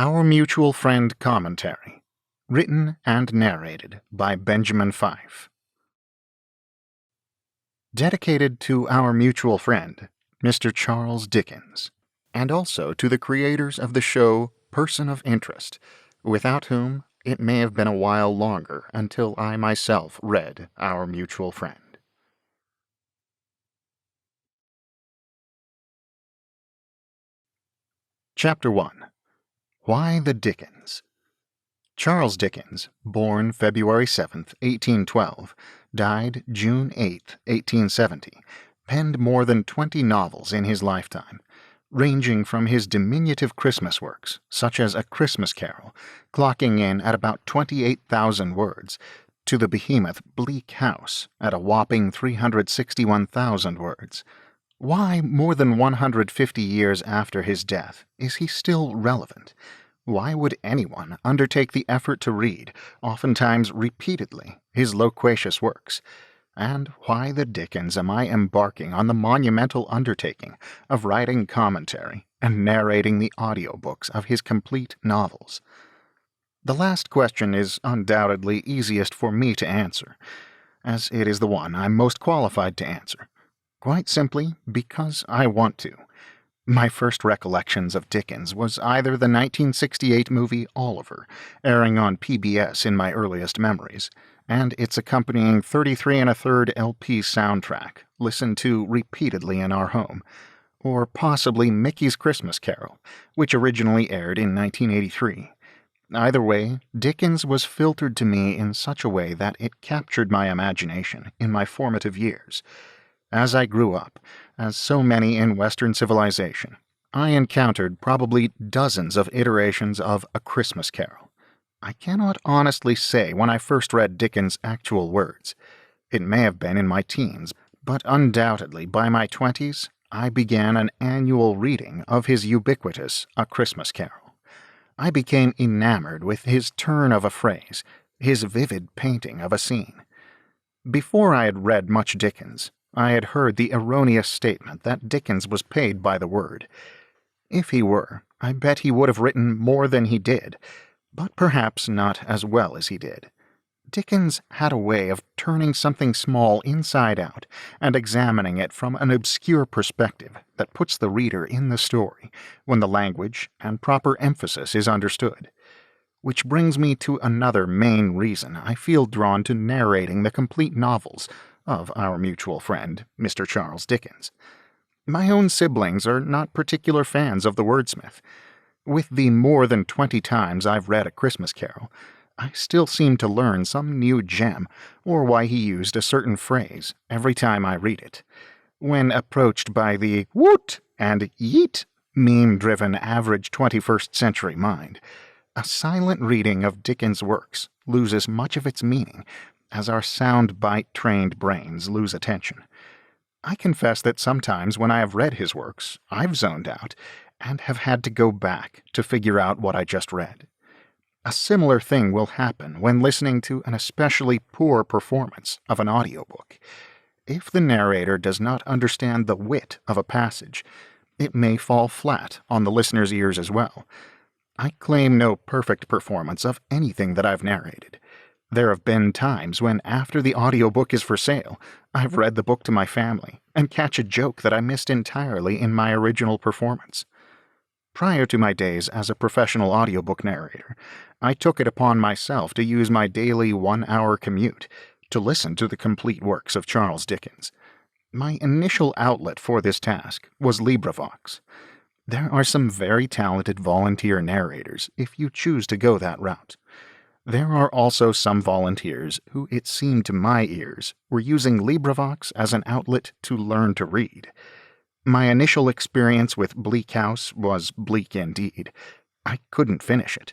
Our Mutual Friend Commentary, written and narrated by Benjamin Fife. Dedicated to our mutual friend, Mr. Charles Dickens, and also to the creators of the show Person of Interest, without whom it may have been a while longer until I myself read Our Mutual Friend. Chapter 1. Why the Dickens? Charles Dickens, born February 7, 1812, died June 8, 1870, penned more than 20 novels in his lifetime, ranging from his diminutive Christmas works, such as A Christmas Carol, clocking in at about 28,000 words, to the behemoth Bleak House at a whopping 361,000 words. Why, more than 150 years after his death, is he still relevant? Why would anyone undertake the effort to read, oftentimes repeatedly, his loquacious works? And why the dickens am I embarking on the monumental undertaking of writing commentary and narrating the audiobooks of his complete novels? The last question is undoubtedly easiest for me to answer, as it is the one I'm most qualified to answer. Quite simply because I want to. My first recollections of Dickens was either the 1968 movie Oliver, airing on PBS in my earliest memories, and its accompanying 33 1/3 LP soundtrack, listened to repeatedly in our home, or possibly Mickey's Christmas Carol, which originally aired in 1983. Either way, Dickens was filtered to me in such a way that it captured my imagination in my formative years. As I grew up, as so many in Western civilization, I encountered probably dozens of iterations of A Christmas Carol. I cannot honestly say when I first read Dickens' actual words. It may have been in my teens, but undoubtedly by my 20s, I began an annual reading of his ubiquitous A Christmas Carol. I became enamored with his turn of a phrase, his vivid painting of a scene. Before I had read much Dickens, I had heard the erroneous statement that Dickens was paid by the word. If he were, I bet he would have written more than he did, but perhaps not as well as he did. Dickens had a way of turning something small inside out and examining it from an obscure perspective that puts the reader in the story when the language and proper emphasis is understood. Which brings me to another main reason I feel drawn to narrating the complete novels of our mutual friend, Mr. Charles Dickens. My own siblings are not particular fans of the wordsmith. With the more than 20 times I've read A Christmas Carol, I still seem to learn some new gem or why he used a certain phrase every time I read it. When approached by the woot and yeet meme-driven average 21st century mind, a silent reading of Dickens' works loses much of its meaning as our sound-bite-trained brains lose attention. I confess that sometimes when I have read his works, I've zoned out and have had to go back to figure out what I just read. A similar thing will happen when listening to an especially poor performance of an audiobook. If the narrator does not understand the wit of a passage, it may fall flat on the listener's ears as well. I claim no perfect performance of anything that I've narrated. There have been times when, after the audiobook is for sale, I've read the book to my family and catch a joke that I missed entirely in my original performance. Prior to my days as a professional audiobook narrator, I took it upon myself to use my daily 1-hour commute to listen to the complete works of Charles Dickens. My initial outlet for this task was LibriVox. There are some very talented volunteer narrators if you choose to go that route. There are also some volunteers who, it seemed to my ears, were using LibriVox as an outlet to learn to read. My initial experience with Bleak House was bleak indeed. I couldn't finish it.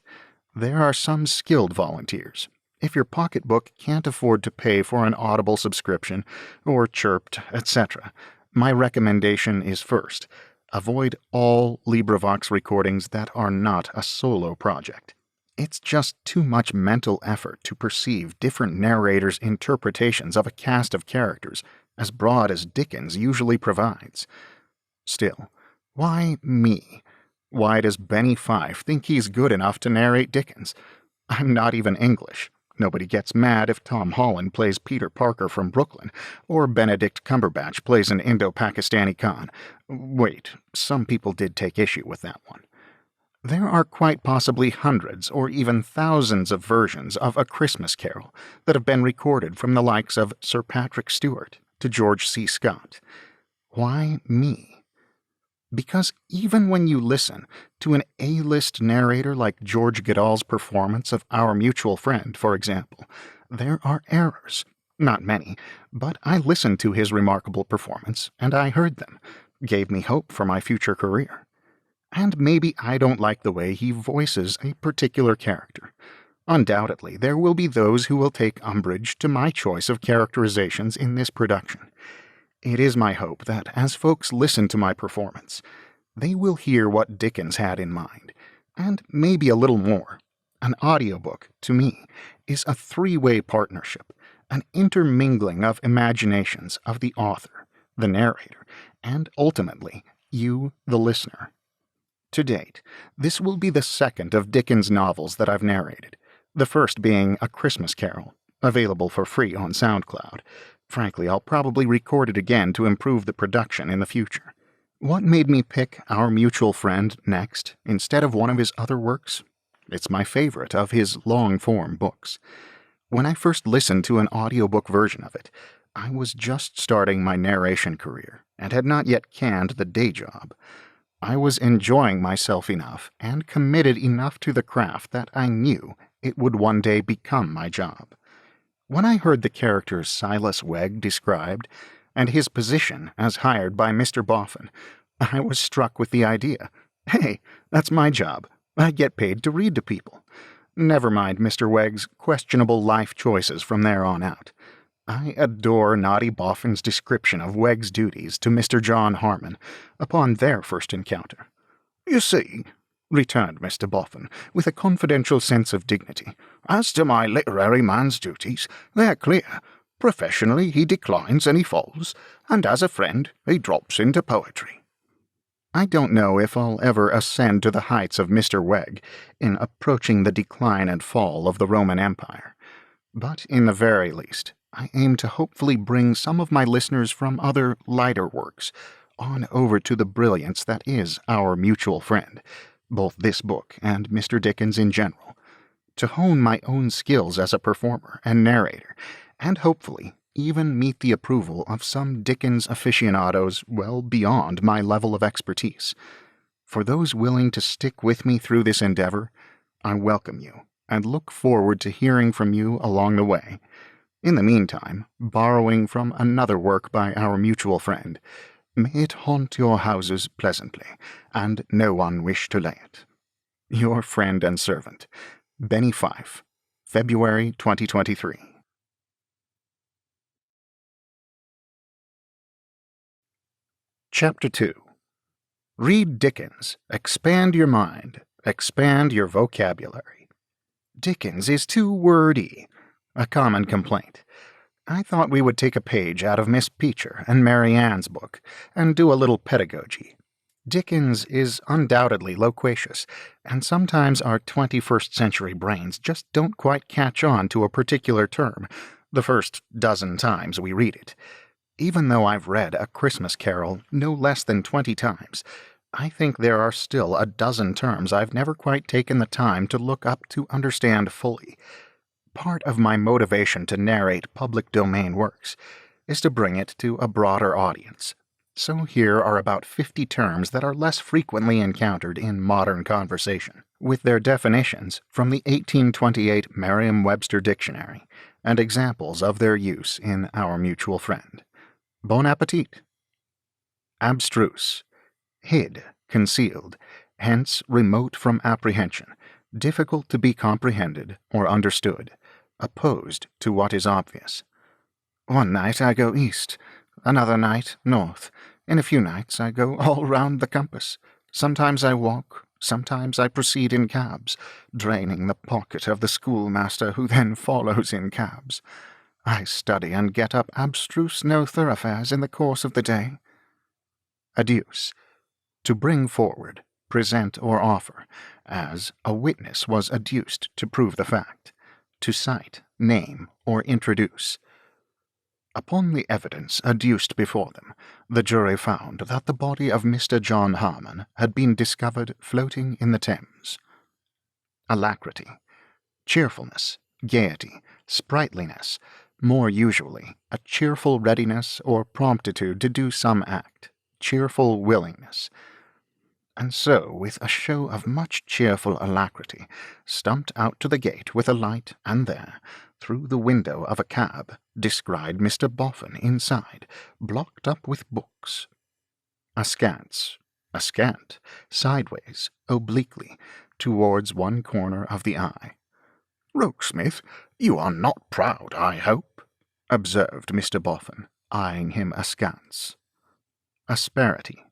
There are some skilled volunteers. If your pocketbook can't afford to pay for an Audible subscription, or Chirped, etc., my recommendation is first, avoid all LibriVox recordings that are not a solo project. It's just too much mental effort to perceive different narrators' interpretations of a cast of characters as broad as Dickens usually provides. Still, why me? Why does Benny Fife think he's good enough to narrate Dickens? I'm not even English. Nobody gets mad if Tom Holland plays Peter Parker from Brooklyn, or Benedict Cumberbatch plays an Indo-Pakistani Khan. Wait, some people did take issue with that one. There are quite possibly hundreds or even thousands of versions of A Christmas Carol that have been recorded from the likes of Sir Patrick Stewart to George C. Scott. Why me? Because even when you listen to an A-list narrator like George Goodall's performance of Our Mutual Friend, for example, there are errors. Not many, but I listened to his remarkable performance, and I heard them. Gave me hope for my future career. And maybe I don't like the way he voices a particular character. Undoubtedly, there will be those who will take umbrage to my choice of characterizations in this production. It is my hope that as folks listen to my performance, they will hear what Dickens had in mind, and maybe a little more. An audiobook, to me, is a three-way partnership, an intermingling of imaginations of the author, the narrator, and ultimately, you, the listener. To date, this will be the second of Dickens' novels that I've narrated, the first being A Christmas Carol, available for free on SoundCloud. Frankly, I'll probably record it again to improve the production in the future. What made me pick Our Mutual Friend next, instead of one of his other works? It's my favorite of his long-form books. When I first listened to an audiobook version of it, I was just starting my narration career and had not yet canned the day job. I was enjoying myself enough and committed enough to the craft that I knew it would one day become my job. When I heard the character Silas Wegg described, and his position as hired by Mr. Boffin, I was struck with the idea. Hey, that's my job. I get paid to read to people. Never mind Mr. Wegg's questionable life choices from there on out. I adore Naughty Boffin's description of Wegg's duties to Mr. John Harmon upon their first encounter. "You see," returned Mr. Boffin, with a confidential sense of dignity, "as to my literary man's duties, they're clear. Professionally, he declines and he falls, and as a friend, he drops into poetry." I don't know if I'll ever ascend to the heights of Mr. Wegg in approaching the decline and fall of the Roman Empire, but in the very least, I aim to hopefully bring some of my listeners from other lighter works on over to the brilliance that is Our Mutual Friend, both this book and Mr. Dickens in general, to hone my own skills as a performer and narrator, and hopefully even meet the approval of some Dickens aficionados well beyond my level of expertise. For those willing to stick with me through this endeavor, I welcome you and look forward to hearing from you along the way. In the meantime, borrowing from another work by Our Mutual Friend, may it haunt your houses pleasantly, and no one wish to lay it. Your friend and servant, Benny Fife, February 2023. Chapter 2. Read Dickens. Expand your mind. Expand your vocabulary. Dickens is too wordy. A common complaint. I thought we would take a page out of Miss Peacher and Mary Ann's book and do a little pedagogy. Dickens is undoubtedly loquacious, and sometimes our 21st century brains just don't quite catch on to a particular term the first dozen times we read it. Even though I've read A Christmas Carol no less than 20 times, I think there are still a dozen terms I've never quite taken the time to look up to understand fully. Part of my motivation to narrate public domain works is to bring it to a broader audience. So here are about 50 terms that are less frequently encountered in modern conversation, with their definitions from the 1828 Merriam-Webster Dictionary and examples of their use in Our Mutual Friend. Bon appetit! Abstruse. Hid, concealed, hence remote from apprehension, difficult to be comprehended or understood, opposed to what is obvious. One night I go east, another night north. In a few nights I go all round the compass. Sometimes I walk, sometimes I proceed in cabs, draining the pocket of the schoolmaster who then follows in cabs. I study and get up abstruse no thoroughfares in the course of the day. Adduce. To bring forward, present or offer, as a witness was adduced to prove the fact, to cite, name, or introduce. Upon the evidence adduced before them, the jury found that the body of Mr. John Harmon had been discovered floating in the Thames. Alacrity, cheerfulness, gaiety, sprightliness, more usually a cheerful readiness or promptitude to do some act, cheerful willingness. And so, with a show of much cheerful alacrity, stumped out to the gate with a light, and there, through the window of a cab, descried Mr. Boffin inside, blocked up with books. Askance, ascant, sideways, obliquely, towards one corner of the eye. "Rokesmith, you are not proud, I hope," observed Mr. Boffin, eyeing him askance. Asperity,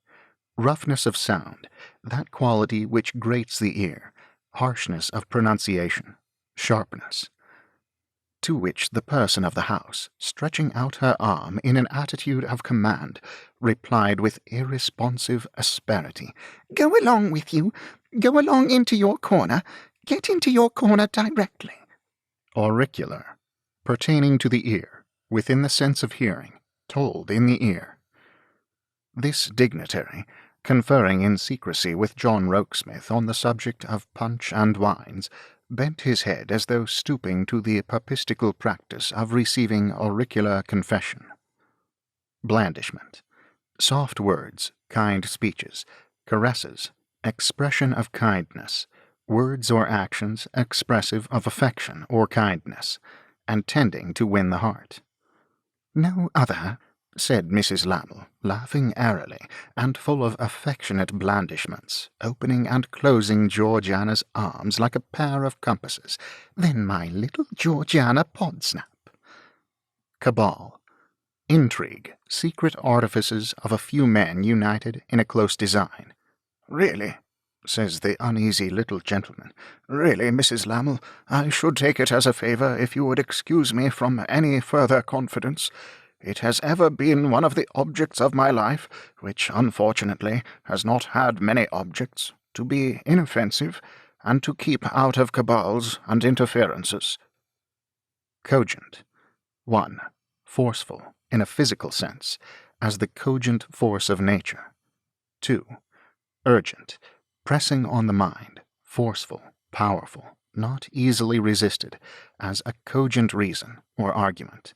roughness of sound, that quality which grates the ear, harshness of pronunciation, sharpness. To which the person of the house, stretching out her arm in an attitude of command, replied with irresponsive asperity, "Go along with you. Go along into your corner. Get into your corner directly." Auricular, pertaining to the ear, within the sense of hearing, told in the ear. This dignitary, conferring in secrecy with John Rokesmith on the subject of punch and wines, bent his head as though stooping to the papistical practice of receiving auricular confession. Blandishment, soft words, kind speeches, caresses, expression of kindness, words or actions expressive of affection or kindness, and tending to win the heart. "No other," said Mrs. Lamel, laughing airily, and full of affectionate blandishments, opening and closing Georgiana's arms like a pair of compasses, "than my little Georgiana Podsnap." Cabal, intrigue, secret artifices of a few men united in a close design. "Really," says the uneasy little gentleman, "really, Mrs. Lamel, I should take it as a favour if you would excuse me from any further confidence. It has ever been one of the objects of my life, which unfortunately has not had many objects, to be inoffensive, and to keep out of cabals and interferences." Cogent. 1. Forceful, in a physical sense, as the cogent force of nature. 2. Urgent, pressing on the mind, forceful, powerful, not easily resisted, as a cogent reason or argument.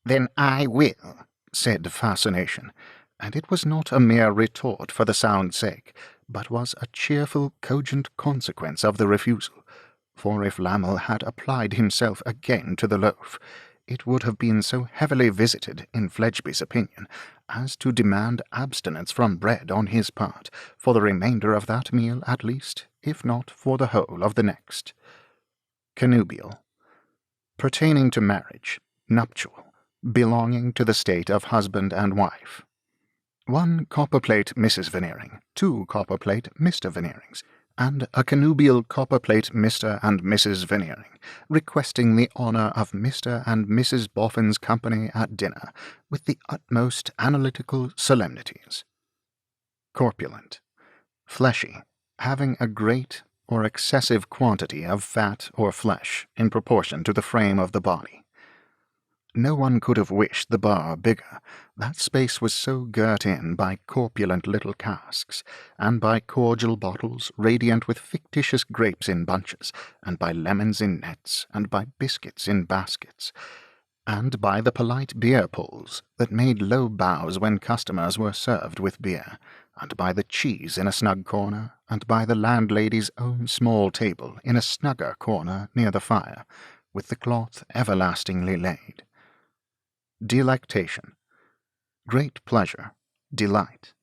"Then I will," said Fascination, and it was not a mere retort for the sound's sake, but was a cheerful, cogent consequence of the refusal, for if Lamel had applied himself again to the loaf, it would have been so heavily visited, in Fledgeby's opinion, as to demand abstinence from bread on his part, for the remainder of that meal at least, if not for the whole of the next. Connubial, pertaining to marriage, nuptial, belonging to the state of husband and wife. 1 copperplate Mrs. Veneering, 2 copperplate Mr. Veneerings, and a connubial copperplate Mr. and Mrs. Veneering, requesting the honour of Mr. and Mrs. Boffin's company at dinner, with the utmost analytical solemnities. Corpulent, fleshy, having a great or excessive quantity of fat or flesh in proportion to the frame of the body. No one could have wished the bar bigger. That space was so girt in by corpulent little casks, and by cordial bottles radiant with fictitious grapes in bunches, and by lemons in nets, and by biscuits in baskets, and by the polite beer pulls that made low bows when customers were served with beer, and by the cheese in a snug corner, and by the landlady's own small table in a snugger corner near the fire, with the cloth everlastingly laid. Delectation, great pleasure, delight.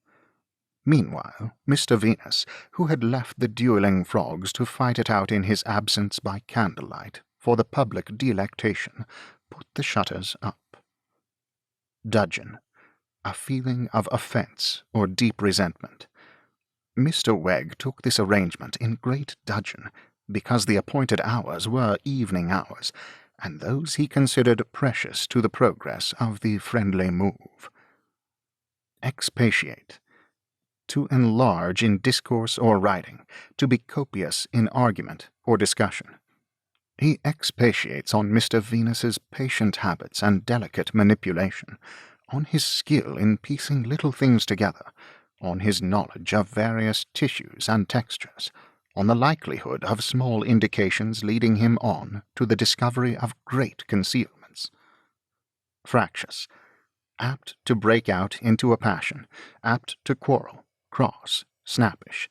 Meanwhile, Mr. Venus, who had left the duelling frogs to fight it out in his absence by candlelight for the public delectation, put the shutters up. Dudgeon, a feeling of offence or deep resentment. Mr. Wegg took this arrangement in great dudgeon, because the appointed hours were evening hours, and those he considered precious to the progress of the friendly move. Expatiate, to enlarge in discourse or writing, to be copious in argument or discussion. He expatiates on Mr. Venus's patient habits and delicate manipulation, on his skill in piecing little things together, on his knowledge of various tissues and textures, on the likelihood of small indications leading him on to the discovery of great concealments. Fractious, apt to break out into a passion, apt to quarrel, cross, snappish.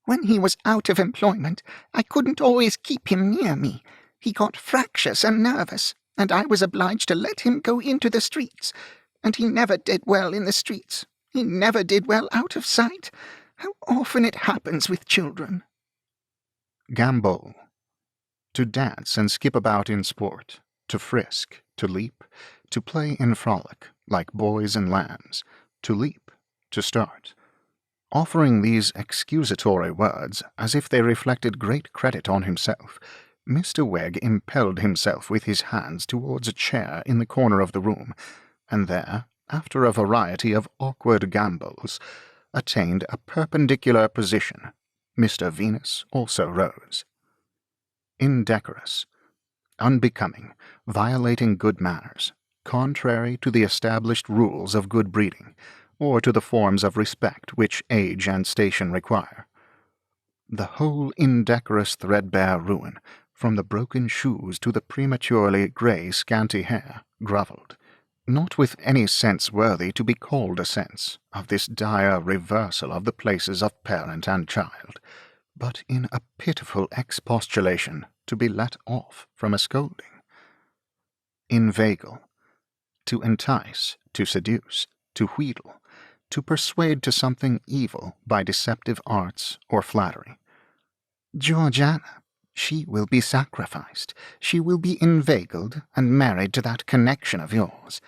When he was out of employment, I couldn't always keep him near me. He got fractious and nervous, and I was obliged to let him go into the streets. And he never did well in the streets. He never did well out of sight. How often it happens with children. Gambol. To dance and skip about in sport, to frisk, to leap, to play in frolic, like boys and lambs, to leap, to start. Offering these excusatory words as if they reflected great credit on himself, Mr. Wegg impelled himself with his hands towards a chair in the corner of the room, and there, after a variety of awkward gambols, attained a perpendicular position. Mr. Venus also rose. Indecorous, unbecoming, violating good manners, contrary to the established rules of good breeding, or to the forms of respect which age and station require. The whole indecorous threadbare ruin, from the broken shoes to the prematurely grey scanty hair, grovelled, not with any sense worthy to be called a sense, of this dire reversal of the places of parent and child, but in a pitiful expostulation to be let off from a scolding. Inveigle, to entice, to seduce, to wheedle, to persuade to something evil by deceptive arts or flattery. Georgiana, she will be sacrificed. She will be inveigled and married to that connection of yours.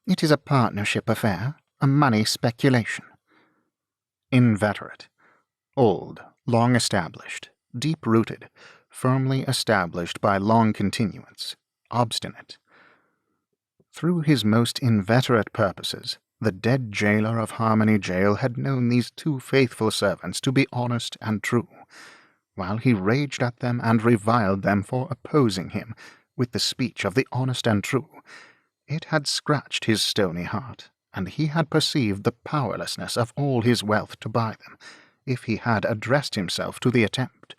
It is a partnership affair, a money speculation. Inveterate, old, long established, deep-rooted, firmly established by long continuance, obstinate. Through his most inveterate purposes, the dead jailer of Harmony Jail had known these two faithful servants to be honest and true, while he raged at them and reviled them for opposing him with the speech of the honest and true. It had scratched his stony heart, and he had perceived the powerlessness of all his wealth to buy them, if he had addressed himself to the attempt.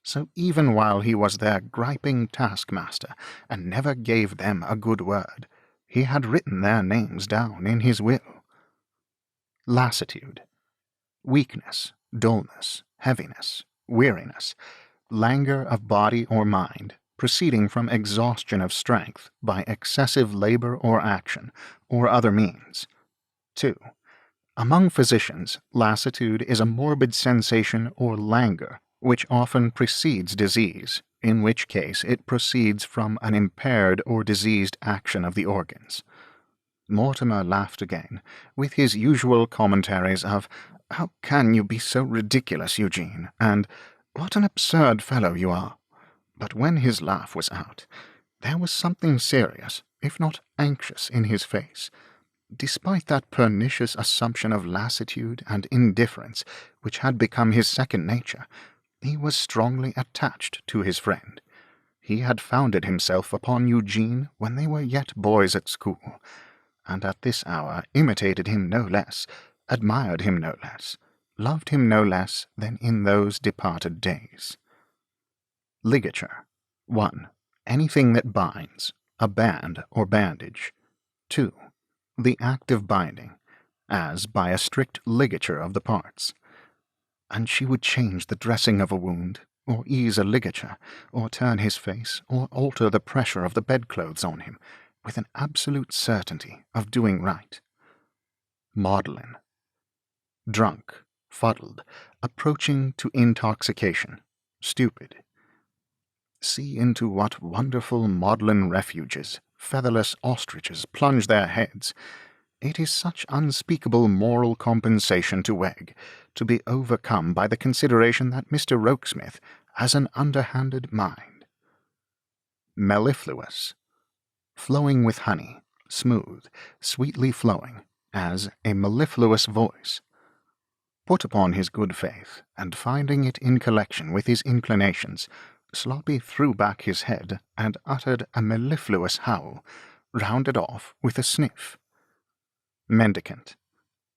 So even while he was their griping taskmaster, and never gave them a good word, he had written their names down in his will. Lassitude, weakness, dullness, heaviness, weariness, languor of body or mind, proceeding from exhaustion of strength by excessive labor or action, or other means. 2. Among physicians, lassitude is a morbid sensation or languor which often precedes disease, in which case it proceeds from an impaired or diseased action of the organs. Mortimer laughed again, with his usual commentaries of, "How can you be so ridiculous, Eugene?" and "What an absurd fellow you are!" But when his laugh was out, there was something serious, if not anxious, in his face. Despite that pernicious assumption of lassitude and indifference which had become his second nature, he was strongly attached to his friend. He had founded himself upon Eugene when they were yet boys at school, and at this hour imitated him no less, admired him no less, loved him no less than in those departed days. Ligature. 1. Anything that binds, a band or bandage. 2. The act of binding, as by a strict ligature of the parts. And she would change the dressing of a wound, or ease a ligature, or turn his face, or alter the pressure of the bedclothes on him, with an absolute certainty of doing right. Maudlin. Drunk, fuddled, approaching to intoxication, stupid. See into what wonderful maudlin refuges featherless ostriches plunge their heads. It is such unspeakable moral compensation to Wegg to be overcome by the consideration that Mr. Rokesmith has an underhanded mind. Mellifluous. Flowing with honey, smooth, sweetly flowing, as a mellifluous voice. Put upon his good faith, and finding it in collection with his inclinations, Sloppy threw back his head and uttered a mellifluous howl, rounded off with a sniff. Mendicant.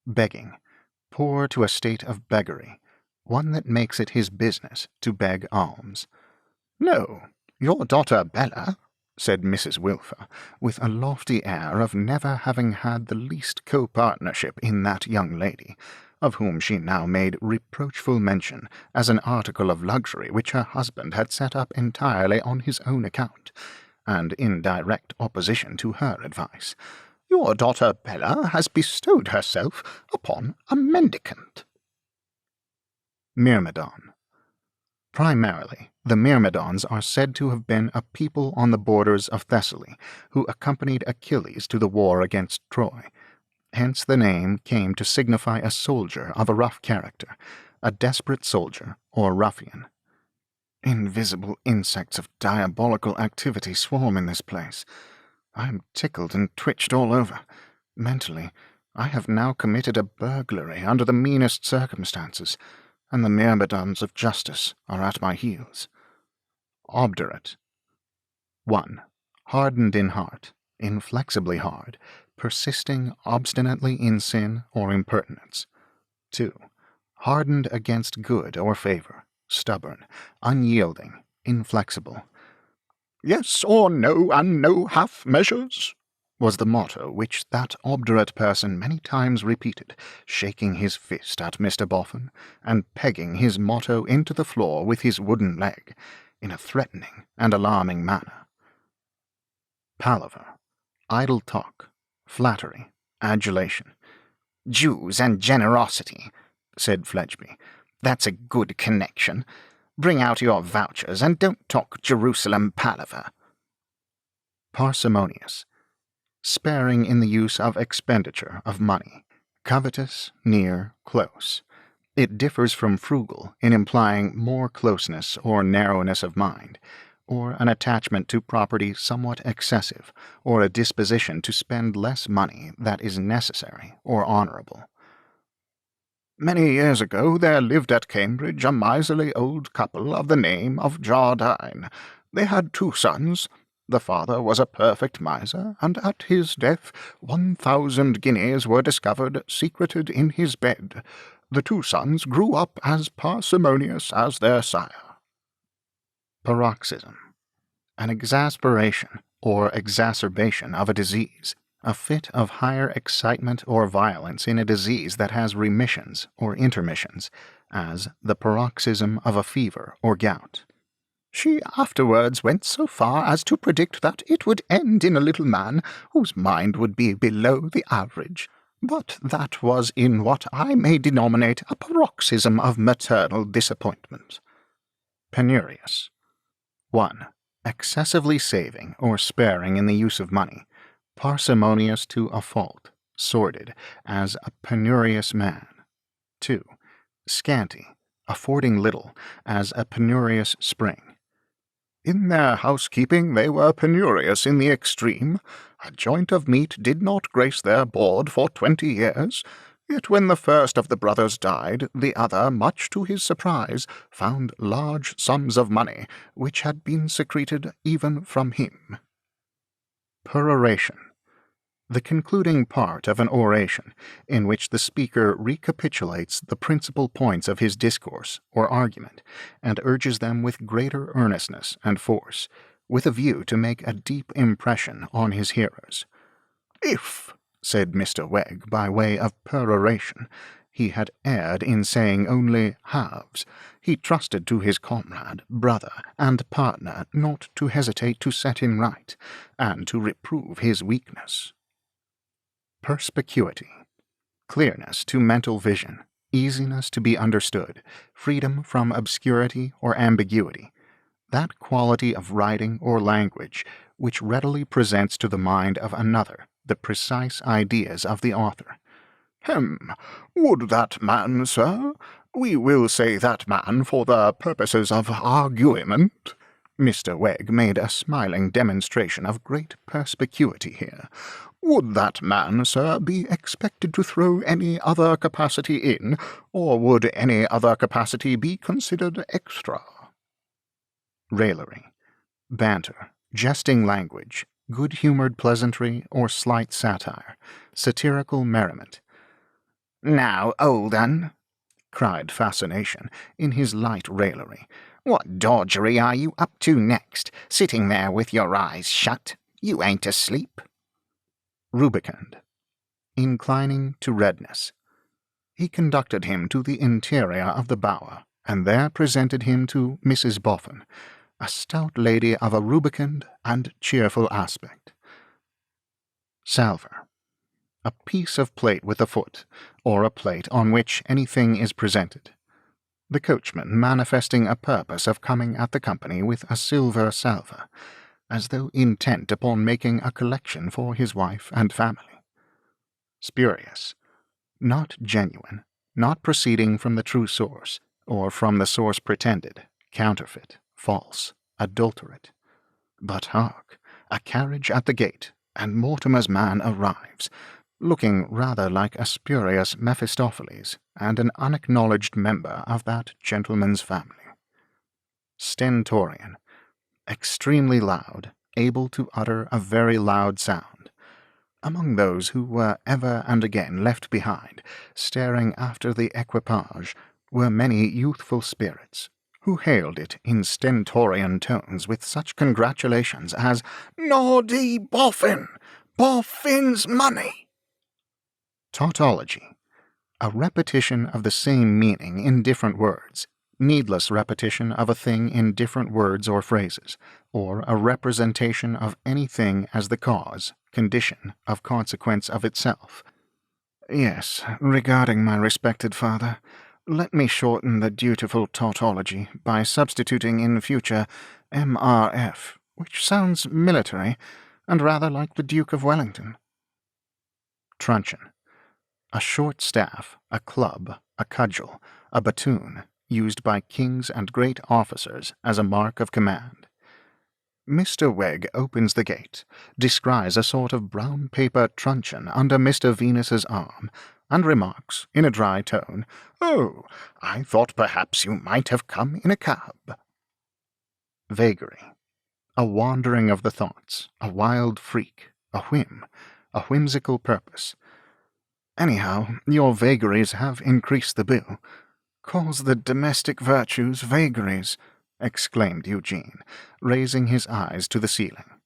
Begging. Poor to a state of beggary, one that makes it his business to beg alms. "No, your daughter Bella," said Mrs. Wilfer, with a lofty air of never having had the least co-partnership in that young lady, of whom she now made reproachful mention as an article of luxury which her husband had set up entirely on his own account, and in direct opposition to her advice. "Your daughter Bella has bestowed herself upon a mendicant." Myrmidon. Primarily, the Myrmidons are said to have been a people on the borders of Thessaly who accompanied Achilles to the war against Troy. Hence the name came to signify a soldier of a rough character, a desperate soldier or ruffian. Invisible insects of diabolical activity swarm in this place. I am tickled and twitched all over. Mentally, I have now committed a burglary under the meanest circumstances, and the myrmidons of justice are at my heels. Obdurate. 1. Hardened in heart, inflexibly hard, persisting obstinately in sin or impertinence. 2. Hardened against good or favor, stubborn, unyielding, inflexible. "Yes or no, and no half measures," was the motto which that obdurate person many times repeated, shaking his fist at Mr. Boffin, and pegging his motto into the floor with his wooden leg, in a threatening and alarming manner. Palaver. Idle talk, flattery, adulation. "Jews and generosity," said Fledgeby. "That's a good connection. Bring out your vouchers, and don't talk Jerusalem palaver." Parsimonious. Sparing in the use of expenditure of money, covetous, near, close. It differs from frugal in implying more closeness or narrowness of mind, or an attachment to property somewhat excessive, or a disposition to spend less money that is necessary or honorable. "Many years ago there lived at Cambridge a miserly old couple of the name of Jardine. They had 2 sons. The father was a perfect miser, and at his death 1,000 guineas were discovered secreted in his bed. The 2 sons grew up as parsimonious as their sire." Paroxysm. An exasperation or exacerbation of a disease, a fit of higher excitement or violence in a disease that has remissions or intermissions, as the paroxysm of a fever or gout. "She afterwards went so far as to predict that it would end in a little man whose mind would be below the average, but that was in what I may denominate a paroxysm of maternal disappointment." Penurious. 1. Excessively saving or sparing in the use of money, parsimonious to a fault, sordid, as a penurious man. 2. Scanty, affording little, as a penurious spring. "In their housekeeping they were penurious in the extreme. A joint of meat did not grace their board for 20 years. Yet when the first of the brothers died, the other, much to his surprise, found large sums of money, which had been secreted even from him." Peroration. The concluding part of an oration, in which the speaker recapitulates the principal points of his discourse or argument, and urges them with greater earnestness and force, with a view to make a deep impression on his hearers. "If," said Mr. Wegg, by way of peroration, he had erred in saying only halves, he trusted to his comrade, brother, and partner not to hesitate to set him right, and to reprove his weakness. Perspicuity. Clearness to mental vision, easiness to be understood, freedom from obscurity or ambiguity, that quality of writing or language which readily presents to the mind of another the precise ideas of the author. Would that man, sir? We will say that man for the purposes of argument." Mr. Wegg made a smiling demonstration of great perspicuity here. Would that man, sir, be expected to throw any other capacity in, or would any other capacity be considered extra? Raillery. Banter, jesting language, good-humoured pleasantry, or slight satire, satirical merriment. "Now, old un," cried Fascination, in his light raillery, "what dodgery are you up to next, sitting there with your eyes shut? You ain't asleep." Rubicund. Inclining to redness. He conducted him to the interior of the bower, and there presented him to Mrs. Boffin, a stout lady of a rubicund and cheerful aspect. Salver. A piece of plate with a foot, or a plate on which anything is presented. The coachman manifesting a purpose of coming at the company with a silver salver, as though intent upon making a collection for his wife and family. Spurious. Not genuine, not proceeding from the true source, or from the source pretended, counterfeit, false, adulterate. But hark! A carriage at the gate, and Mortimer's man arrives, looking rather like a spurious Mephistopheles, and an unacknowledged member of that gentleman's family. Stentorian. Extremely loud, able to utter a very loud sound. Among those who were ever and again left behind, staring after the equipage, were many youthful spirits, who hailed it in stentorian tones with such congratulations as, "Noddy Boffin! Boffin's money!" Tautology. A repetition of the same meaning in different words, needless repetition of a thing in different words or phrases, or a representation of anything as the cause, condition, of consequence of itself. Yes, regarding my respected father, let me shorten the dutiful tautology by substituting in future MRF, which sounds military, and rather like the Duke of Wellington. Truncheon. A short staff, a club, a cudgel, a batoon, used by kings and great officers as a mark of command. Mr. Wegg opens the gate, descries a sort of brown paper truncheon under Mr. Venus's arm, and remarks, in a dry tone, "Oh, I thought perhaps you might have come in a cab." Vagary. A wandering of the thoughts, a wild freak, a whim, a whimsical purpose. Anyhow, your vagaries have increased the bill. Calls the domestic virtues vagaries, exclaimed Eugene, raising his eyes to the ceiling.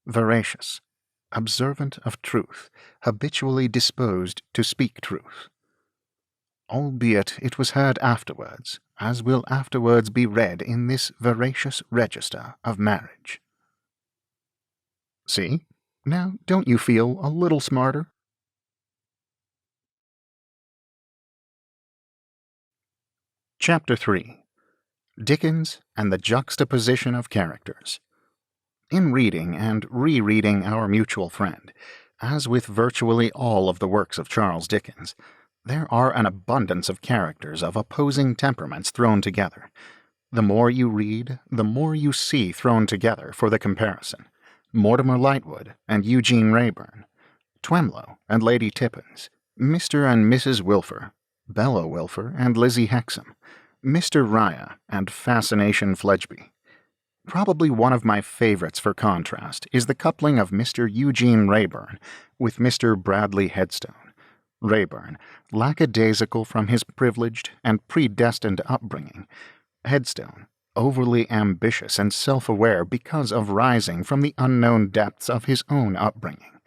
Veracious. Observant of truth, habitually disposed to speak truth. Albeit it was heard afterwards, as will afterwards be read in this veracious register of marriage. See? Now don't you feel a little smarter? Chapter 3. Dickens and the Juxtaposition of Characters. In reading and rereading Our Mutual Friend, as with virtually all of the works of Charles Dickens, there are an abundance of characters of opposing temperaments thrown together. The more you read, the more you see thrown together for the comparison. Mortimer Lightwood and Eugene Wrayburn, Twemlow and Lady Tippins, Mr. and Mrs. Wilfer, Bella Wilfer and Lizzie Hexam, Mr. Rya and Fascination Fledgeby. Probably one of my favorites for contrast is the coupling of Mr. Eugene Wrayburn with Mr. Bradley Headstone. Wrayburn, lackadaisical from his privileged and predestined upbringing. Headstone, overly ambitious and self-aware because of rising from the unknown depths of his own upbringing.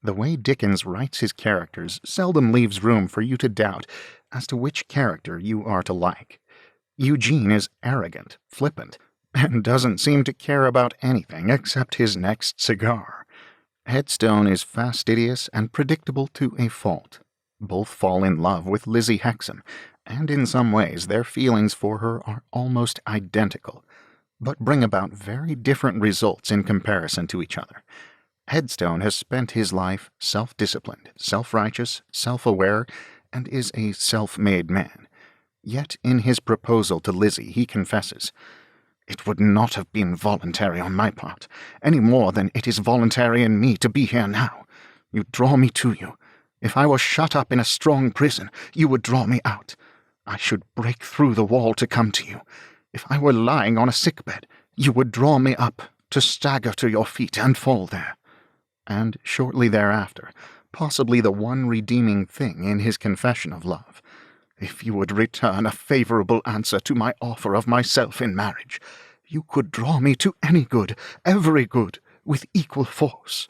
The way Dickens writes his characters seldom leaves room for you to doubt as to which character you are to like. Eugene is arrogant, flippant, and doesn't seem to care about anything except his next cigar. Headstone is fastidious and predictable to a fault. Both fall in love with Lizzie Hexam, and in some ways their feelings for her are almost identical, but bring about very different results in comparison to each other. Headstone has spent his life self-disciplined, self-righteous, self-aware, and is a self-made man. Yet in his proposal to Lizzie he confesses, It would not have been voluntary on my part, any more than it is voluntary in me to be here now. You draw me to you. If I were shut up in a strong prison, you would draw me out. I should break through the wall to come to you. If I were lying on a sickbed, you would draw me up, to stagger to your feet and fall there. And shortly thereafter, possibly the one redeeming thing in his confession of love, if you would return a favorable answer to my offer of myself in marriage, you could draw me to any good, every good, with equal force.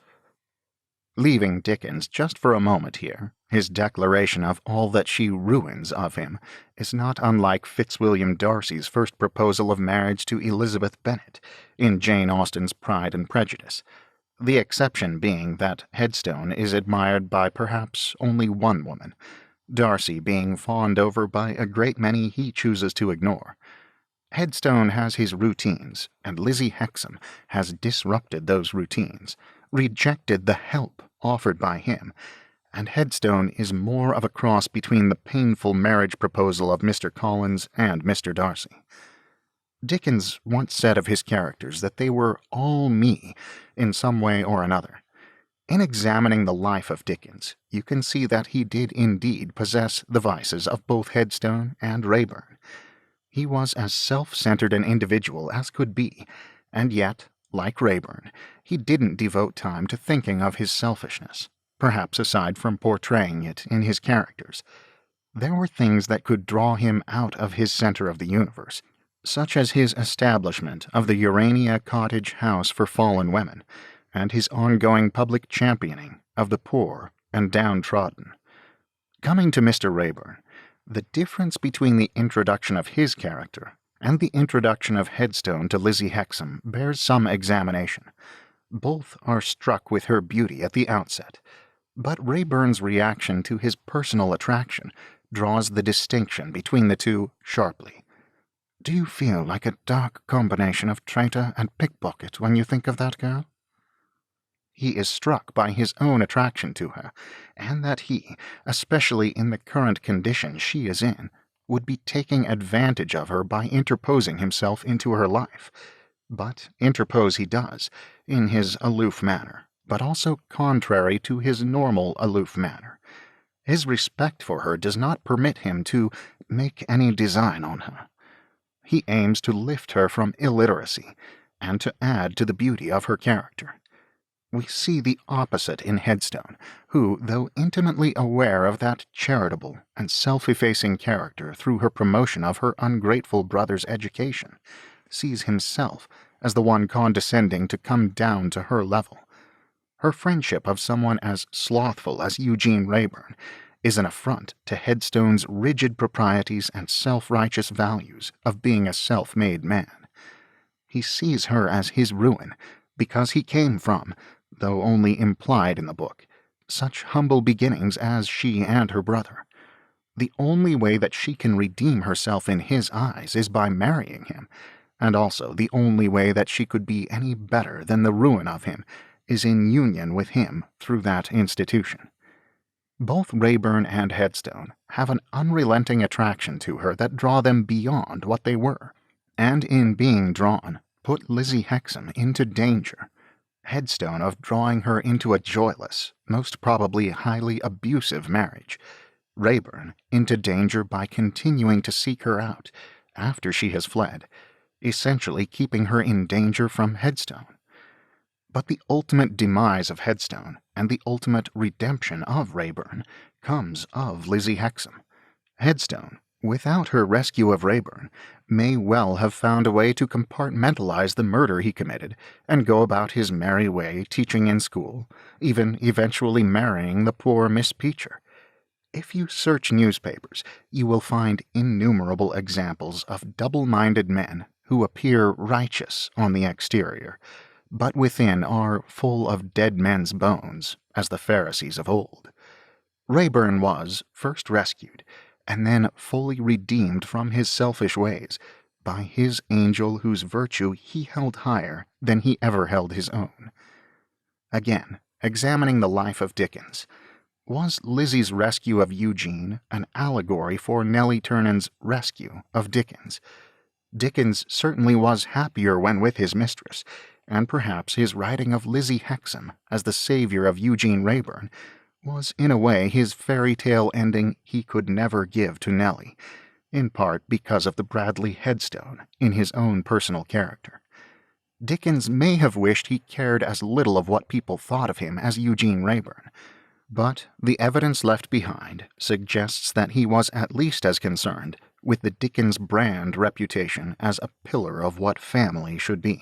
Leaving Dickens just for a moment here, his declaration of all that she ruins of him is not unlike Fitzwilliam Darcy's first proposal of marriage to Elizabeth Bennet in Jane Austen's Pride and Prejudice, the exception being that Headstone is admired by perhaps only one woman, Darcy being fawned over by a great many he chooses to ignore. Headstone has his routines, and Lizzie Hexam has disrupted those routines, rejected the help offered by him, and Headstone is more of a cross between the painful marriage proposal of Mr. Collins and Mr. Darcy. Dickens once said of his characters that they were all me in some way or another. In examining the life of Dickens, you can see that he did indeed possess the vices of both Headstone and Raeburn. He was as self-centered an individual as could be, and yet, like Raeburn, he didn't devote time to thinking of his selfishness, perhaps aside from portraying it in his characters. There were things that could draw him out of his center of the universe, such as his establishment of the Urania Cottage House for Fallen Women, and his ongoing public championing of the poor and downtrodden. Coming to Mr. Raeburn, the difference between the introduction of his character and the introduction of Headstone to Lizzie Hexam bears some examination. Both are struck with her beauty at the outset, but Raeburn's reaction to his personal attraction draws the distinction between the two sharply. Do you feel like a dark combination of traitor and pickpocket when you think of that girl? He is struck by his own attraction to her, and that he, especially in the current condition she is in, would be taking advantage of her by interposing himself into her life. But interpose he does, in his aloof manner, but also contrary to his normal aloof manner. His respect for her does not permit him to make any design on her. He aims to lift her from illiteracy, and to add to the beauty of her character. We see the opposite in Headstone, who, though intimately aware of that charitable and self-effacing character through her promotion of her ungrateful brother's education, sees himself as the one condescending to come down to her level. Her friendship of someone as slothful as Eugene Raeburn is an affront to Headstone's rigid proprieties and self-righteous values of being a self-made man. He sees her as his ruin, because he came from, though only implied in the book, such humble beginnings as she and her brother. The only way that she can redeem herself in his eyes is by marrying him, and also the only way that she could be any better than the ruin of him is in union with him through that institution. Both Raeburn and Headstone have an unrelenting attraction to her that draw them beyond what they were, and in being drawn, put Lizzie Hexam into danger. Headstone of drawing her into a joyless, most probably highly abusive marriage, Raeburn into danger by continuing to seek her out after she has fled, essentially keeping her in danger from Headstone. But the ultimate demise of Headstone and the ultimate redemption of Raeburn comes of Lizzie Hexam. Headstone, without her rescue of Raeburn, may well have found a way to compartmentalize the murder he committed and go about his merry way teaching in school, even eventually marrying the poor Miss Peacher. If you search newspapers, you will find innumerable examples of double-minded men who appear righteous on the exterior, but within are full of dead men's bones, as the Pharisees of old. Raeburn was first rescued, and then fully redeemed from his selfish ways, by his angel whose virtue he held higher than he ever held his own. Again, examining the life of Dickens, was Lizzie's rescue of Eugene an allegory for Nellie Turnan's rescue of Dickens? Dickens certainly was happier when with his mistress, and perhaps his writing of Lizzie Hexam as the savior of Eugene Wrayburn was in a way his fairy tale ending he could never give to Nellie, in part because of the Bradley headstone in his own personal character. Dickens may have wished he cared as little of what people thought of him as Eugene Wrayburn, but the evidence left behind suggests that he was at least as concerned with the Dickens brand reputation as a pillar of what family should be.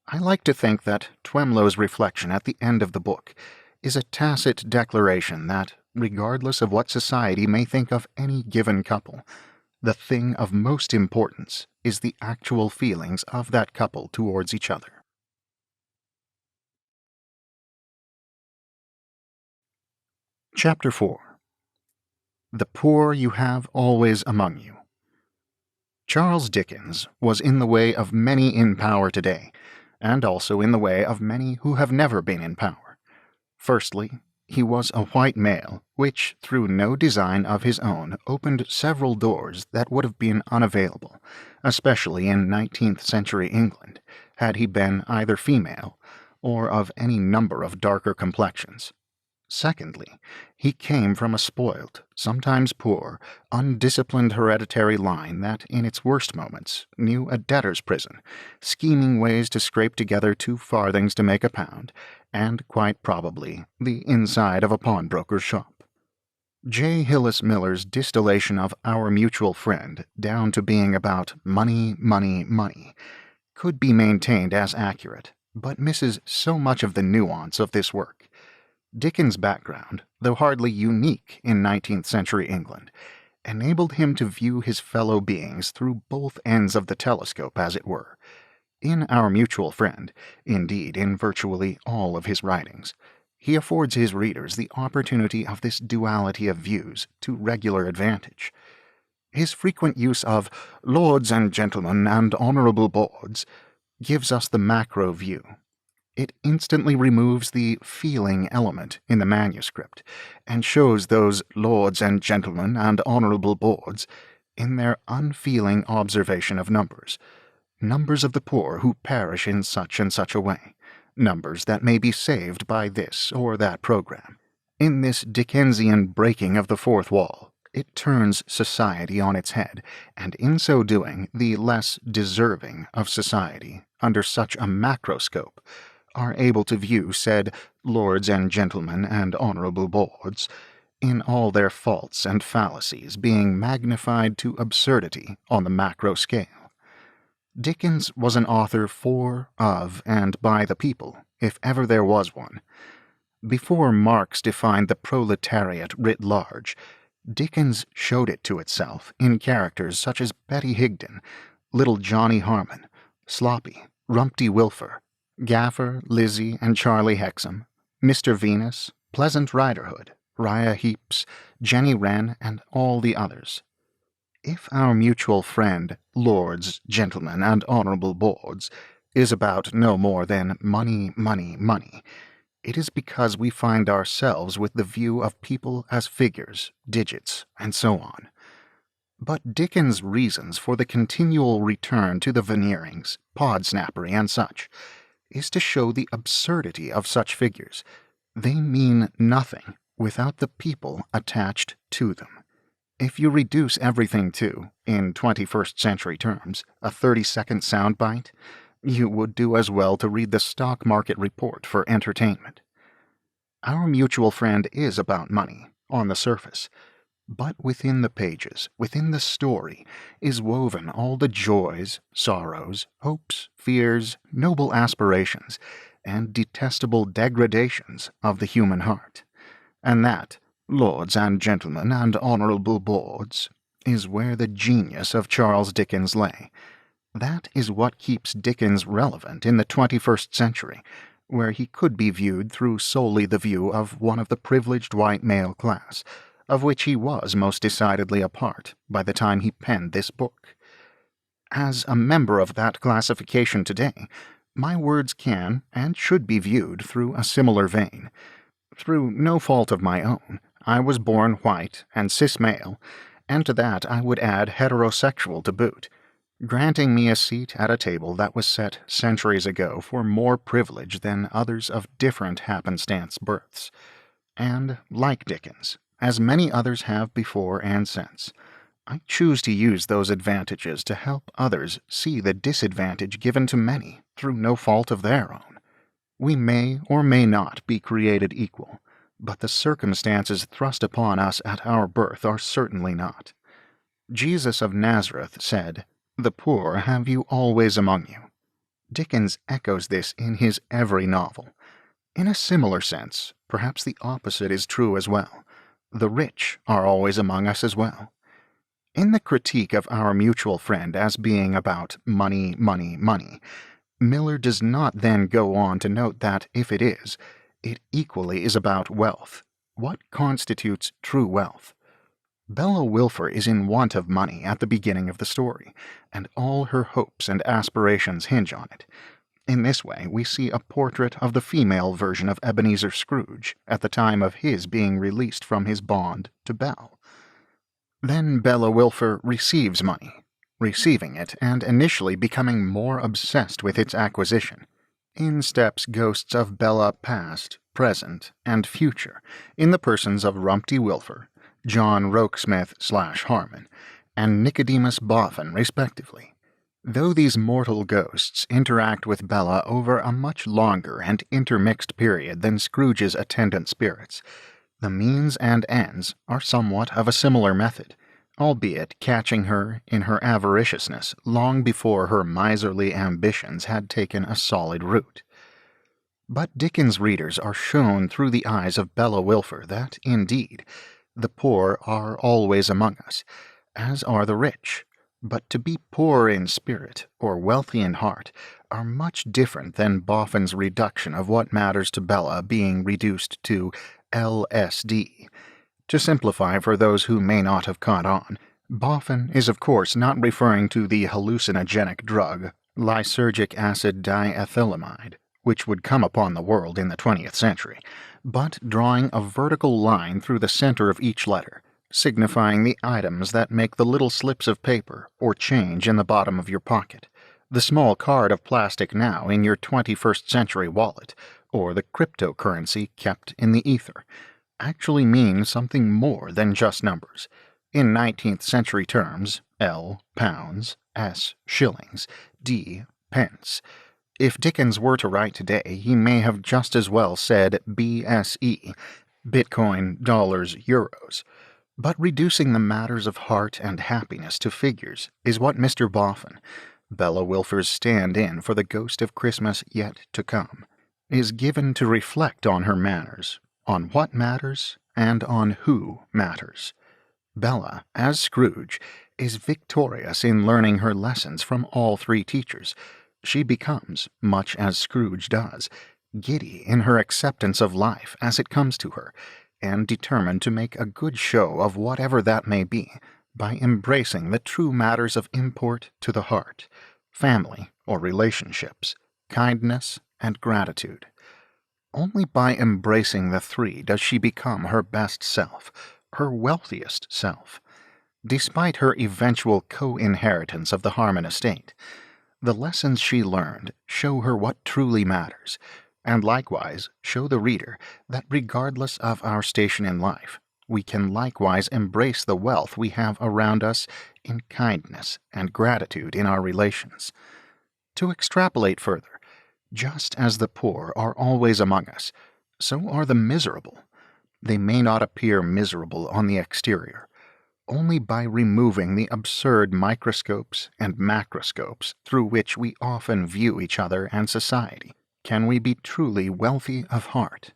I like to think that Twemlow's reflection at the end of the book is a tacit declaration that, regardless of what society may think of any given couple, the thing of most importance is the actual feelings of that couple towards each other. Chapter 4. The Poor You Have Always Among You. Charles Dickens was in the way of many in power today, and also in the way of many who have never been in power. Firstly, he was a white male, which, through no design of his own, opened several doors that would have been unavailable, especially in 19th century England, had he been either female or of any number of darker complexions. Secondly, he came from a spoilt, sometimes poor, undisciplined hereditary line that, in its worst moments, knew a debtor's prison, scheming ways to scrape together 2 farthings to make a pound, and, quite probably, the inside of a pawnbroker's shop. J. Hillis Miller's distillation of Our Mutual Friend down to being about money, money, money could be maintained as accurate, but misses so much of the nuance of this work. Dickens' background, though hardly unique in 19th century England, enabled him to view his fellow beings through both ends of the telescope, as it were. In Our Mutual Friend, indeed in virtually all of his writings, he affords his readers the opportunity of this duality of views to regular advantage. His frequent use of lords and gentlemen and honorable boards gives us the macro view. It instantly removes the feeling element in the manuscript, and shows those lords and gentlemen and honorable boards in their unfeeling observation of numbers of the poor who perish in such and such a way, numbers that may be saved by this or that program. In this Dickensian breaking of the fourth wall, it turns society on its head, and in so doing the less deserving of society, under such a macroscope, are able to view said lords and gentlemen and honorable boards in all their faults and fallacies, being magnified to absurdity on the macro scale. Dickens was an author for, of, and by the people, if ever there was one. Before Marx defined the proletariat writ large, Dickens showed it to itself in characters such as Betty Higden, Little Johnny Harmon, Sloppy, Rumpty Wilfer, Gaffer, Lizzie, and Charlie Hexam, Mr. Venus, Pleasant Riderhood, Uriah Heeps, Jenny Wren, and all the others. If Our Mutual Friend, lords, gentlemen, and honorable boards, is about no more than money, money, money, it is because we find ourselves with the view of people as figures, digits, and so on. But Dickens' reasons for the continual return to the veneerings, podsnappery, and such, is to show the absurdity of such figures. They mean nothing without the people attached to them. If you reduce everything to, in 21st century terms, a 30-second soundbite, you would do as well to read the stock market report for entertainment. Our Mutual Friend is about money, on the surface, but within the pages, within the story, is woven all the joys, sorrows, hopes, fears, noble aspirations, and detestable degradations of the human heart. And that, lords and gentlemen and honorable boards, is where the genius of Charles Dickens lay. That is what keeps Dickens relevant in the 21st century, where he could be viewed through solely the view of one of the privileged white male class, of which he was most decidedly a part by the time he penned this book. As a member of that classification today, my words can and should be viewed through a similar vein. Through no fault of my own, I was born white and cis-male, and to that I would add heterosexual to boot. granting me a seat at a table that was set centuries ago for more privilege than others of different happenstance births. And, like Dickens, as many others have before and since, I choose to use those advantages to help others see the disadvantage given to many through no fault of their own. We may or may not be created equal, but the circumstances thrust upon us at our birth are certainly not. Jesus of Nazareth said, "The poor have you always among you." Dickens echoes this in his every novel. In a similar sense, perhaps the opposite is true as well. The rich are always among us as well. In the critique of Our Mutual Friend as being about money, money, money, Miller does not then go on to note that if it is, it equally is about wealth. What constitutes true wealth? Bella Wilfer is in want of money at the beginning of the story, and all her hopes and aspirations hinge on it. In this way, we see a portrait of the female version of Ebenezer Scrooge at the time of his being released from his bond to Belle. Then Bella Wilfer receives money, receiving it and initially becoming more obsessed with its acquisition. In steps ghosts of Bella past, present, and future, in the persons of Rumpty Wilfer, John Rokesmith/Harmon, and Nicodemus Boffin, respectively. Though these mortal ghosts interact with Bella over a much longer and intermixed period than Scrooge's attendant spirits, the means and ends are somewhat of a similar method, albeit catching her in her avariciousness long before her miserly ambitions had taken a solid root. But Dickens' readers are shown through the eyes of Bella Wilfer that, indeed, the poor are always among us, as are the rich. But to be poor in spirit or wealthy in heart are much different than Boffin's reduction of what matters to Bella being reduced to LSD. To simplify for those who may not have caught on, Boffin is of course not referring to the hallucinogenic drug lysergic acid diethylamide, which would come upon the world in the 20th century, but drawing a vertical line through the center of each letter, signifying the items that make the little slips of paper or change in the bottom of your pocket, the small card of plastic now in your 21st century wallet, or the cryptocurrency kept in the ether, actually mean something more than just numbers. In 19th century terms, L, pounds, S, shillings, D, pence. If Dickens were to write today, he may have just as well said BSE, Bitcoin, dollars, euros. But reducing the matters of heart and happiness to figures is what Mr. Boffin, Bella Wilfer's stand-in for the ghost of Christmas yet to come, is given to reflect on her manners, on what matters, and on who matters. Bella, as Scrooge, is victorious in learning her lessons from all three teachers. She becomes, much as Scrooge does, giddy in her acceptance of life as it comes to her, and determined to make a good show of whatever that may be, by embracing the true matters of import to the heart, family or relationships, kindness and gratitude. Only by embracing the three does she become her best self, her wealthiest self. Despite her eventual co-inheritance of the Harmon estate, the lessons she learned show her what truly matters, and likewise show the reader that regardless of our station in life, we can likewise embrace the wealth we have around us in kindness and gratitude in our relations. To extrapolate further, just as the poor are always among us, so are the miserable. They may not appear miserable on the exterior. Only by removing the absurd microscopes and macroscopes through which we often view each other and society can we be truly wealthy of heart.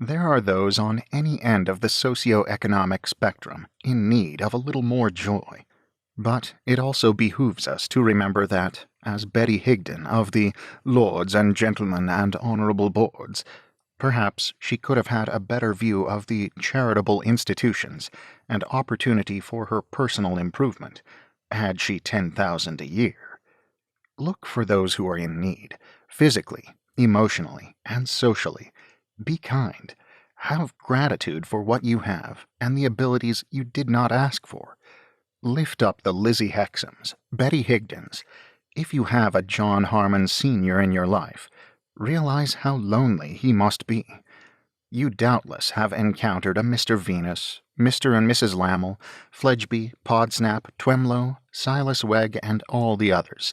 There are those on any end of the socio-economic spectrum in need of a little more joy. But it also behooves us to remember that, as Betty Higden of the Lords and Gentlemen and Honorable Boards, perhaps she could have had a better view of the charitable institutions and opportunity for her personal improvement, had she 10,000 a year. Look for those who are in need, physically, emotionally, and socially. Be kind. Have gratitude for what you have and the abilities you did not ask for. Lift up the Lizzie Hexams, Betty Higdons. If you have a John Harmon Sr. in your life, realize how lonely he must be. You doubtless have encountered a Mr. Venus, Mr. and Mrs. Lamel, Fledgeby, Podsnap, Twemlow, Silas Wegg, and all the others.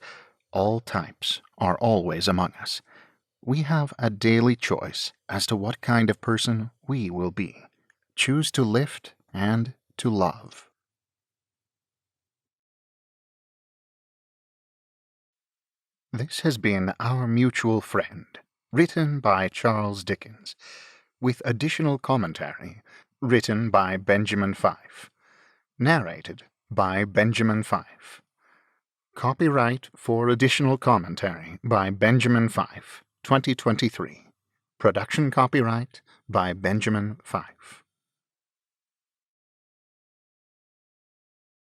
All types are always among us. We have a daily choice as to what kind of person we will be. Choose to lift and to love. This has been Our Mutual Friend, written by Charles Dickens, with additional commentary written by Benjamin Fife, narrated by Benjamin Fife. Copyright for additional commentary by Benjamin Fife, 2023. Production copyright by Benjamin Fife.